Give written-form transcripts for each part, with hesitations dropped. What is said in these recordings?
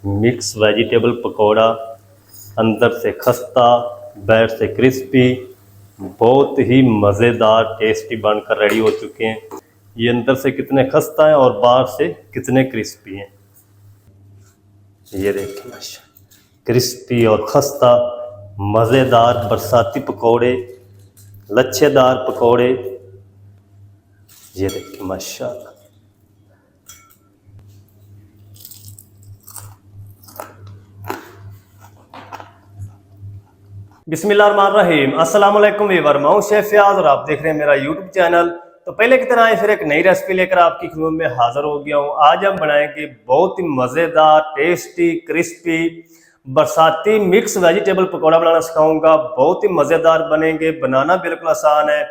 Mix vegetable pakora, अंदर से खस्ता बाहर से क्रिस्पी, बहुत ही मज़ेदार टेस्टी बनकर रेडी हो चुके हैं। ये अंदर से कितने खस्ता हैं और बाहर से कितने क्रिस्पी हैं। ये देखिए क्रिस्पी और खस्ता मज़ेदार बरसाती पकौड़े, लच्छेदार पकौड़े। ये देखिए माशाल्लाह। बिस्मिल्लाहिर्रहमानिर्रहीम। अस्सलाम वालेकुम वीवर, मैं हूं शेफ फयाज और आप देख रहे हैं मेरा यूट्यूब चैनल। तो पहले की तरह फिर एक नई रेसिपी लेकर आपकी खिदमत में हाजिर हो गया हूं। आज हम बनाएंगे बहुत ही मज़ेदार टेस्टी क्रिस्पी बरसाती मिक्स वेजिटेबल पकौड़ा बनाना सिखाऊंगा। बहुत ही मज़ेदार बनेंगे, बनाना बिल्कुल आसान है।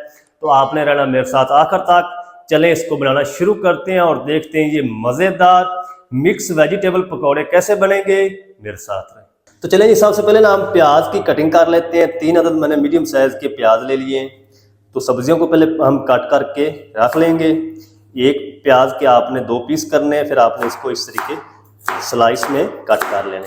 तो आपने रहना मेरे साथ आखिर तक। चलें इसको बनाना शुरू करते हैं और देखते हैं ये मज़ेदार मिक्स वेजिटेबल पकौड़े कैसे बनेंगे। मेरे साथ रहें। तो चलें जी, सबसे पहले ना हम प्याज की कटिंग कर लेते हैं। 3 अदद मैंने मीडियम साइज़ के प्याज ले लिए। तो सब्जियों को पहले हम कट करके रख लेंगे। एक प्याज के आपने 2 पीस करने हैं, फिर आपने इसको इस तरीके स्लाइस में कट कर लेने।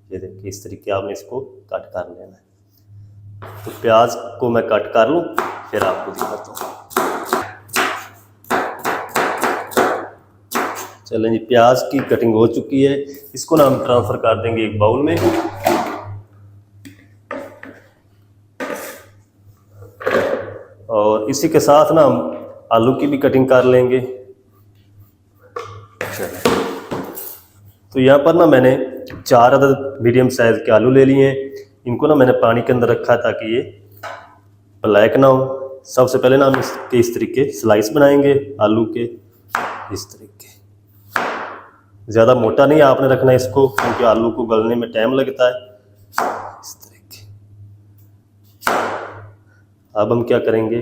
ये देखिए इस तरीके आपने इसको कट कर लेना है। तो प्याज को मैं कट कर लूँ फिर आपको दिखाता हूँ। चलें जी, प्याज की कटिंग हो चुकी है। इसको ना हम ट्रांसफ़र कर देंगे एक बाउल में। और इसी के साथ ना हम आलू की भी कटिंग कर लेंगे। तो यहाँ पर ना मैंने 4 अदद मीडियम साइज़ के आलू ले लिए हैं। इनको ना मैंने पानी के अंदर रखा ताकि ये ब्लैक ना हो। सबसे पहले ना हम इसके इस तरीके स्लाइस बनाएंगे आलू के, इस तरीके। ज़्यादा मोटा नहीं आपने रखना है इसको, क्योंकि आलू को गलने में टाइम लगता है। इस तरीके। अब हम क्या करेंगे,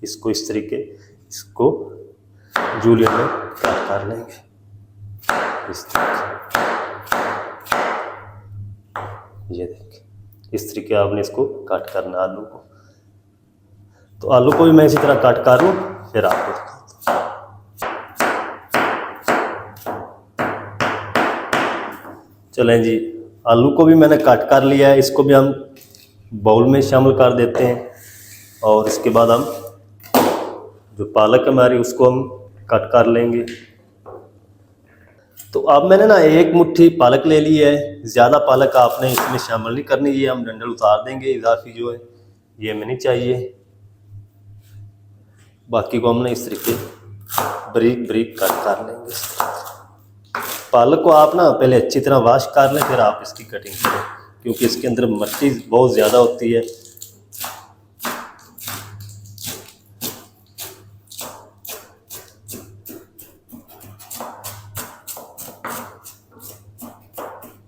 इसको इस तरीके इसको जूलियन में कट कर लेंगे इस तरीके। ये देखिए इस तरीके आपने इसको कट करना आलू को। तो आलू को भी मैं इसी तरह कट कर लूँ फिर आपको दिखाता हूँ। चलें जी, आलू को भी मैंने कट कर लिया है। इसको भी हम बाउल में शामिल कर देते हैं। और इसके बाद हम जो पालक हमारी उसको हम कट कर लेंगे। तो अब मैंने ना 1 मुट्ठी पालक ले ली है। ज़्यादा पालक आपने इसमें शामिल नहीं करनी, ये हम डंडल उतार देंगे। इजाफी जो है ये हमें नहीं चाहिए। बाकी को हमने इस तरीके बारीक बारीक कट कर लेंगे। पालक को आप ना पहले अच्छी तरह वॉश कर लें, फिर आप इसकी कटिंग करें, क्योंकि इसके अंदर मिट्टी बहुत ज़्यादा होती है।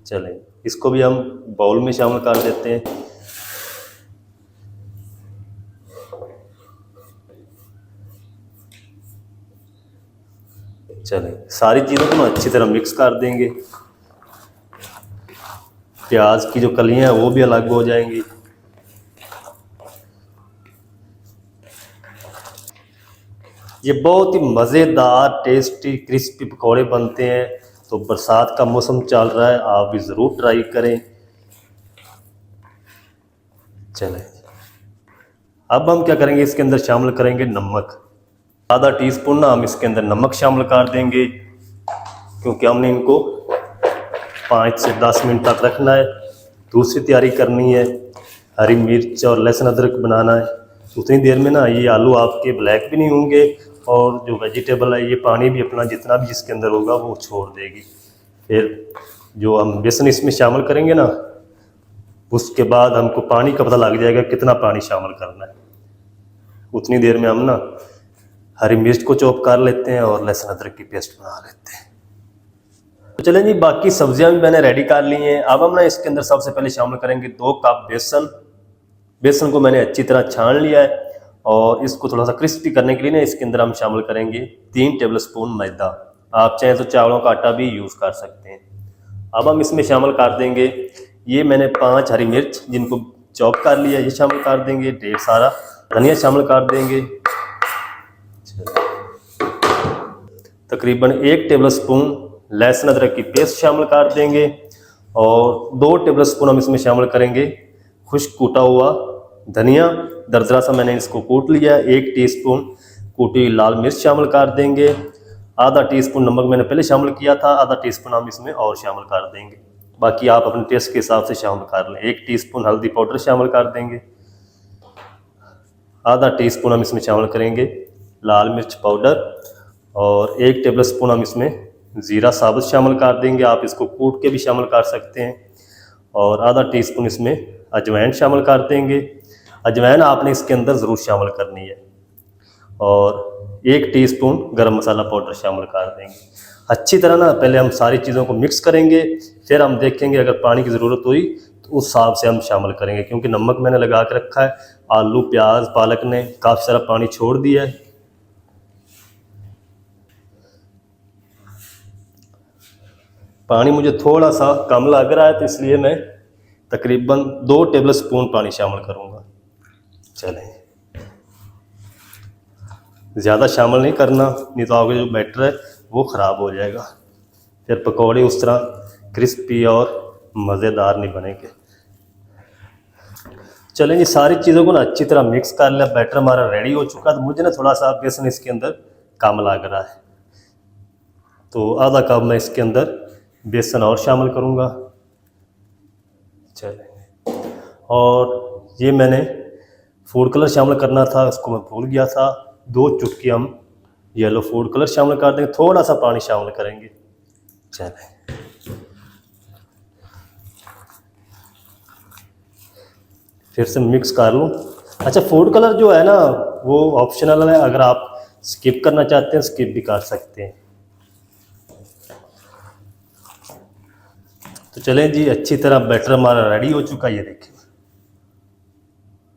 चलें इसको भी हम बाउल में शामिल कर देते हैं। चलें सारी चीज़ों को ना अच्छी तरह मिक्स कर देंगे। प्याज की जो कलियां हैं वो भी अलग हो जाएंगी। ये बहुत ही मज़ेदार टेस्टी क्रिस्पी पकौड़े बनते हैं। तो बरसात का मौसम चल रहा है, आप भी ज़रूर ट्राई करें। चलें अब हम क्या करेंगे, इसके अंदर शामिल करेंगे नमक। आधा टीस्पून ना हम इसके अंदर नमक शामिल कर देंगे, क्योंकि हमने इनको 5 से 10 मिनट तक रखना है। दूसरी तैयारी करनी है, हरी मिर्च और लहसुन अदरक बनाना है। उतनी देर में ना ये आलू आपके ब्लैक भी नहीं होंगे और जो वेजिटेबल है ये पानी भी अपना जितना भी इसके अंदर होगा वो छोड़ देगी। फिर जो हम बेसन इसमें शामिल करेंगे ना, उसके बाद हमको पानी का पता लग जाएगा कितना पानी शामिल करना है। उतनी देर में हम ना हरी मिर्च को चॉप कर लेते हैं और लहसुन अदरक की पेस्ट बना लेते हैं। तो चलें जी, बाकी सब्जियां भी मैंने रेडी कर ली हैं। अब हम ना इसके अंदर सबसे पहले शामिल करेंगे 2 कप बेसन। बेसन को मैंने अच्छी तरह छान लिया है और इसको थोड़ा सा क्रिस्पी करने के लिए ना इसके अंदर हम शामिल करेंगे 3 टेबलस्पून मैदा। आप चाहें तो चावलों का आटा भी यूज़ कर सकते हैं। अब हम इसमें शामिल कर देंगे, ये मैंने 5 हरी मिर्च जिनको चॉप कर लिया, ये शामिल कर देंगे ढेर सारा। धनिया शामिल कर देंगे। तकरीबन 1 टेबल स्पून लहसुन अदरक की पेस्ट शामिल कर देंगे और 2 टेबल स्पून हम इसमें शामिल करेंगे खुश्क कूटा हुआ धनिया, दरदरा सा मैंने इसको कूट लिया। 1 टीस्पून कूटी हुई लाल मिर्च शामिल कर देंगे। आधा टीस्पून नमक मैंने पहले शामिल किया था, आधा टीस्पून हम इसमें और शामिल कर देंगे। बाकी आप अपने टेस्ट के हिसाब से शामिल कर लें। 1 टीस्पून हल्दी पाउडर शामिल कर देंगे। आधा टीस्पून हम इसमें शामिल करेंगे लाल मिर्च पाउडर और 1 टेबल स्पून हम इसमें ज़ीरा साबुत शामिल कर देंगे। आप इसको कूट के भी शामिल कर सकते हैं। और आधा टीस्पून इसमें अजवाइन शामिल कर देंगे। अजवाइन आपने इसके अंदर ज़रूर शामिल करनी है। और 1 टीस्पून गरम मसाला पाउडर शामिल कर देंगे। अच्छी तरह ना पहले हम सारी चीज़ों को मिक्स करेंगे, फिर हम देखेंगे अगर पानी की ज़रूरत हुई तो उस हिसाब से हम शामिल करेंगे। क्योंकि नमक मैंने लगा के रखा है, आलू प्याज पालक ने काफ़ी सारा पानी छोड़ दिया है। पानी मुझे थोड़ा सा कम लग रहा है तो इसलिए मैं तकरीबन 2 टेबल स्पून पानी शामिल करूँगा। चलें, ज़्यादा शामिल नहीं करना, नहीं तो आगे जो बैटर है वो ख़राब हो जाएगा, फिर पकौड़े उस तरह क्रिस्पी और मज़ेदार नहीं बनेंगे। चलें जी, सारी चीज़ों को ना अच्छी तरह मिक्स कर लिया। बैटर हमारा रेडी हो चुका है। तो मुझे ना थोड़ा सा बेसन इसके अंदर कम लग रहा है, तो आधा कप मैं इसके अंदर बेसन और शामिल करूँगा। चलें, और ये मैंने फूड कलर शामिल करना था, उसको मैं भूल गया था। 2 चुटकी हम येलो फूड कलर शामिल कर देंगे। थोड़ा सा पानी शामिल करेंगे। चलें, फिर से मिक्स कर लूँ। अच्छा, फूड कलर जो है ना वो ऑप्शनल है, अगर आप स्किप करना चाहते हैं स्किप भी कर सकते हैं। तो चलें जी, अच्छी तरह बैटर हमारा रेडी हो चुका है। ये देखिए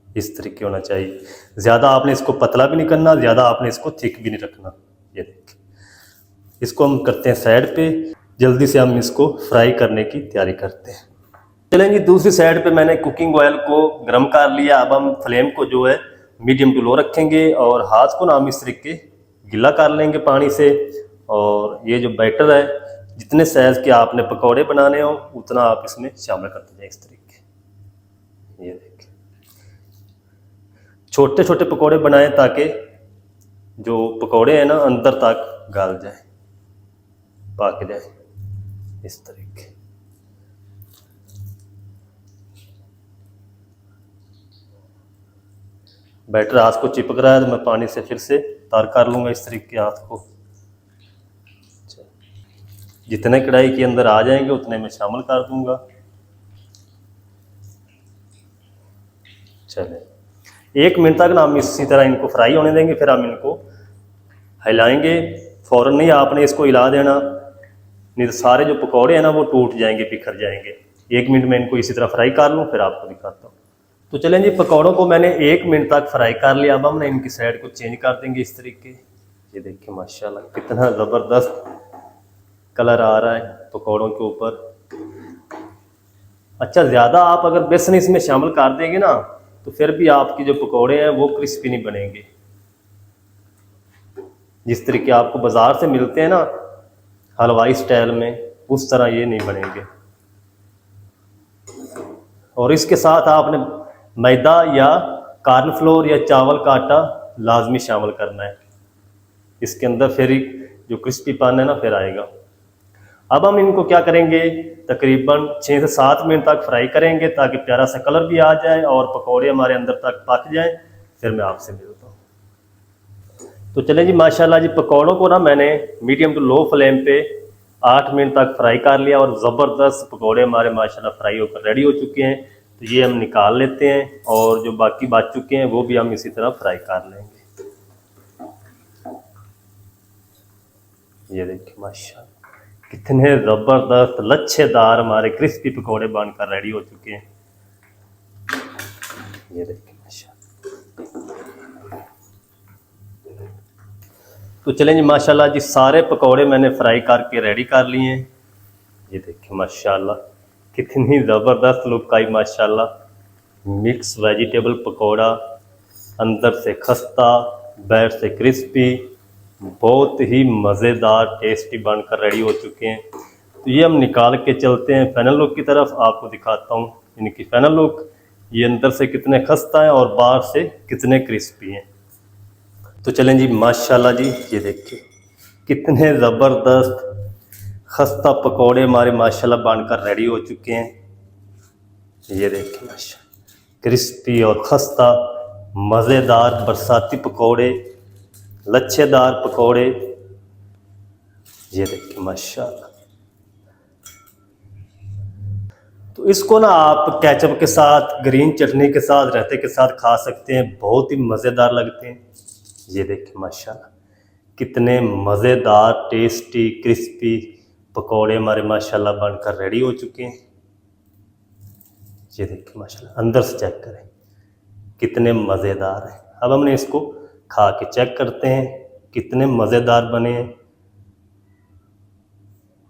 इस तरीके होना चाहिए। ज़्यादा आपने इसको पतला भी नहीं करना, ज़्यादा आपने इसको थिक भी नहीं रखना। ये देखिए, इसको हम करते हैं साइड पे। जल्दी से हम इसको फ्राई करने की तैयारी करते हैं। चलें जी, दूसरी साइड पे मैंने कुकिंग ऑयल को गर्म कर लिया। अब हम फ्लेम को जो है मीडियम टू लो रखेंगे और हाथ को ना हम इस तरीके गीला कर लेंगे पानी से। और ये जो बैटर है, जितने साइज़ के आपने पकौड़े बनाने हो उतना आप इसमें शामिल करते जाए इस तरीके। ये देखिए, छोटे छोटे पकौड़े बनाएं ताकि जो पकौड़े हैं ना अंदर तक गल जाए, पक जाए इस तरीके। बैटर हाथ को चिपक रहा है तो मैं पानी से फिर से तार कर लूँगा इस तरीके हाथ को। जितने कढ़ाई के अंदर आ जाएंगे उतने मैं शामिल कर दूंगा। चलें, 1 मिनट तक ना हम इसी तरह इनको फ्राई होने देंगे, फिर हम इनको हिलाएंगे। फ़ौरन नहीं आपने इसको हिला देना, नहीं तो सारे जो पकौड़े हैं ना वो टूट जाएंगे, बिखर जाएंगे। 1 मिनट में इनको इसी तरह फ्राई कर लूँ, फिर आपको दिखाता हूँ। तो चलें जी, पकौड़ों को मैंने 1 मिनट तक फ्राई कर लिया। अब हम ना इनकी साइड को चेंज कर देंगे इस तरीके। ये देखिए माशाल्लाह कितना ज़बरदस्त कलर आ रहा है पकौड़ों के ऊपर। अच्छा, ज़्यादा आप अगर बेसन इसमें शामिल कर देंगे ना तो फिर भी आपके जो पकौड़े हैं वो क्रिस्पी नहीं बनेंगे। जिस तरीके आपको बाज़ार से मिलते हैं ना हलवाई स्टाइल में, उस तरह ये नहीं बनेंगे। और इसके साथ आपने मैदा या कॉर्नफ्लोर या चावल का आटा लाजमी शामिल करना है इसके अंदर, फिर ही जो क्रिस्पीपन है ना फिर आएगा। अब हम इनको क्या करेंगे, तकरीबन 6 से 7 मिनट तक फ्राई करेंगे ताकि प्यारा सा कलर भी आ जाए और पकौड़े हमारे अंदर तक पक जाएं। फिर मैं आपसे मिलता हूँ। तो चलें जी, माशाल्लाह जी, पकौड़ों को ना मैंने मीडियम टू लो फ्लेम पे 8 मिनट तक फ्राई कर लिया और ज़बरदस्त पकौड़े हमारे माशाल्लाह फ्राई होकर रेडी हो चुके हैं। तो ये हम निकाल लेते हैं और जो बाकी बच चुके हैं वो भी हम इसी तरह फ्राई कर लेंगे। ये देखिए माशाल्लाह कितने ज़बरदस्त लच्छेदार हमारे क्रिस्पी पकौड़े बनकर रेडी हो चुके हैं। ये देखिए माशाल्लाह। तो चलें जी, माशाल्लाह जी, सारे पकौड़े मैंने फ्राई करके रेडी कर लिए हैं। ये देखिए माशाल्लाह कितनी ज़बरदस्त लुक आई माशाल्लाह। मिक्स वेजिटेबल पकौड़ा अंदर से खस्ता, बाहर से क्रिस्पी, बहुत ही मज़ेदार टेस्टी बनकर रेडी हो चुके हैं। तो ये हम निकाल के चलते हैं फाइनल लुक की तरफ, आपको दिखाता हूँ इनकी फाइनल लुक। ये अंदर से कितने खस्ता हैं और बाहर से कितने क्रिस्पी हैं। तो चलें जी, माशाल्लाह जी, ये देखिए कितने ज़बरदस्त खस्ता पकौड़े हमारे माशाल्लाह बनकर रेडी हो चुके हैं। ये देखिए माशाल्लाह क्रिस्पी और खस्ता मज़ेदार बरसाती पकौड़े, लच्छेदार पकौड़े। ये देखिए माशाल्लाह। तो इसको ना आप केचप के साथ, ग्रीन चटनी के साथ, रायते के साथ खा सकते हैं, बहुत ही मज़ेदार लगते हैं। ये देखिए माशाल्लाह कितने मज़ेदार टेस्टी क्रिस्पी पकौड़े हमारे माशाल्लाह बनकर रेडी हो चुके हैं। ये देखिए माशाल्लाह, अंदर से चेक करें कितने मज़ेदार हैं। अब हमने इसको खा के चेक करते हैं कितने मज़ेदार बने हैं।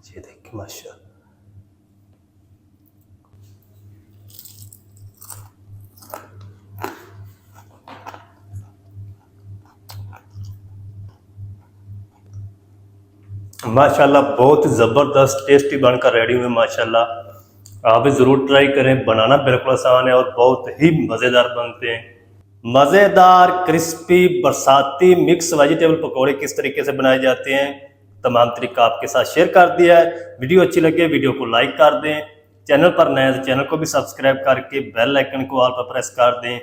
ये देखिए माशाल्लाह। माशाल्लाह बहुत ज़बरदस्त टेस्टी बनकर रेडी हुए माशाल्लाह। आप भी ज़रूर ट्राई करें, बनाना बिल्कुल आसान है और बहुत ही मज़ेदार बनते हैं। मज़ेदार क्रिस्पी बरसाती मिक्स वेजिटेबल पकौड़े किस तरीके से बनाए जाते हैं, तमाम तरीका आपके साथ शेयर कर दिया है। वीडियो अच्छी लगे वीडियो को लाइक कर दें, चैनल पर नए तो चैनल को भी सब्सक्राइब करके बेल आइकन को ऑल पर प्रेस कर दें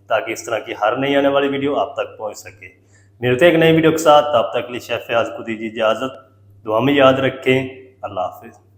ताकि इस तरह की हर नई आने वाली वीडियो आप तक पहुंच सके। मिलते हैं एक नई वीडियो के साथ, तब तक के लिए शेफ आज को दीजिए इजाज़त। दुआ में याद रखें। अल्लाह हाफिज़।